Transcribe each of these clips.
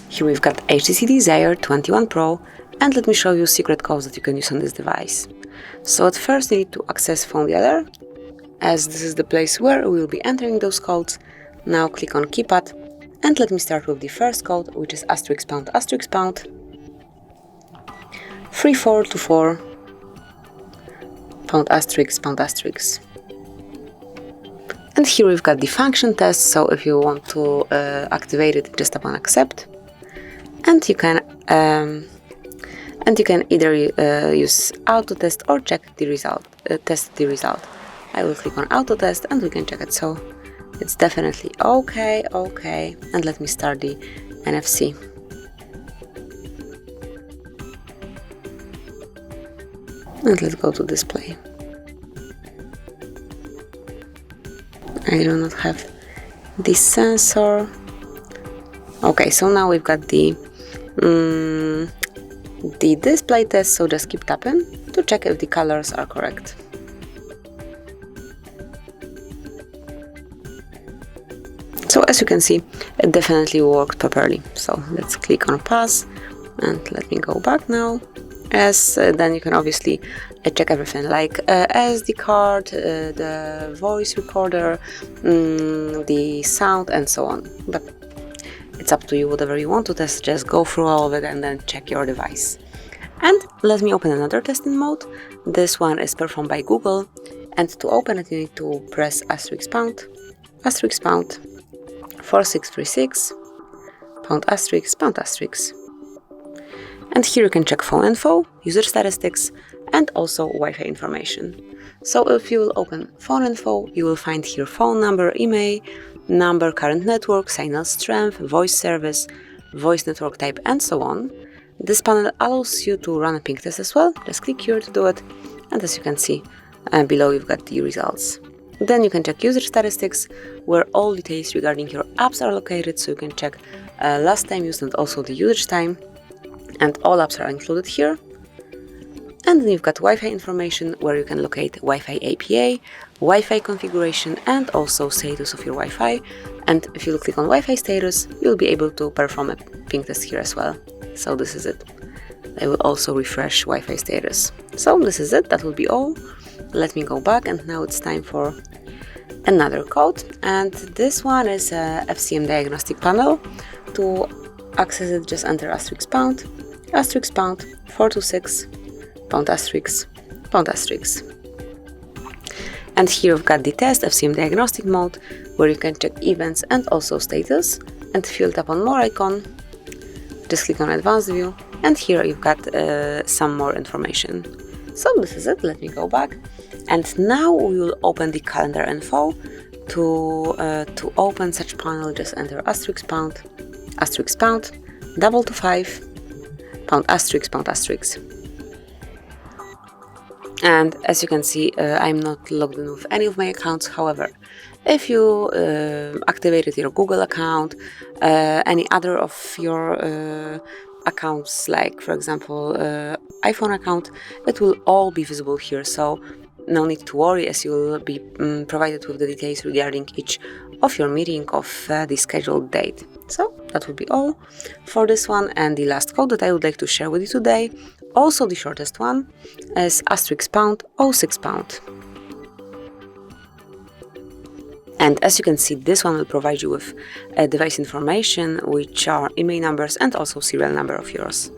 Here we've got HTC Desire 21 Pro, and let me show you secret codes that you can use on this device. So at first you need to access Phone Dialer, as this is the place where we will be entering those codes. Now click on keypad, and let me start with the first code, which is *## 3424 #*#. And here we've got the function test, so if you want to activate it, just tap on accept. And you can either use auto test or check the result, test the result. I will click on auto test and we can check it. So it's definitely okay. And let me start the NFC. And let's go to display. I do not have this sensor. Okay, so now we've got the display test, so just keep tapping to check if the colors are correct. So as you can see, it definitely worked properly. So let's click on pass and let me go back now. As then you can obviously check everything like SD card, the voice recorder, the sound and so on. But it's up to you, whatever you want to test, just go through all of it and then check your device. And let me open another testing mode. This one is performed by Google, and to open it you need to press *## 4636 #*#. And here you can check phone info, user statistics, and also Wi-Fi information. So if you will open phone info, you will find here phone number, email number, current network, signal strength, voice service, voice network type, and so on. This panel allows you to run a ping test as well. Just click here to do it, and as you can see below you've got the results. Then you can check user statistics, where all details regarding your apps are located, so you can check last time used and also the usage time, and all apps are included here. And then you've got Wi-Fi information, where you can locate Wi-Fi APA, Wi-Fi configuration, and also status of your Wi-Fi. And if you click on Wi-Fi status, you'll be able to perform a ping test here as well. So this is it. I will also refresh Wi-Fi status. So this is it, that will be all. Let me go back, and now it's time for another code. And this one is a Fcm Diagnostic Panel. To access it, just enter *## 426 #*#. And here we've got the test Fcm Diagnostic mode, where you can check events and also status. And if you tap on more icon, just click on advanced view, and here you've got some more information. So this is it. Let me go back, and now we will open the calendar info. To open such panel, just enter *## 225 #*#. And as you can see, I'm not logged in with any of my accounts. However, if you activated your Google account, any other of your accounts, like for example iPhone account, it will all be visible here. So no need to worry, as you will be provided with the details regarding each of your meeting of the scheduled date. So that will be all for this one. And the last code that I would like to share with you today, also the shortest one, is *#06#. And as you can see, this one will provide you with device information, which are email numbers and also serial number of yours.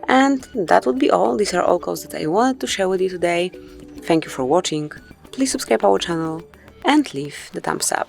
And that would be all. These are all codes that I wanted to share with you today. Thank you for watching. Please subscribe our channel and leave the thumbs up.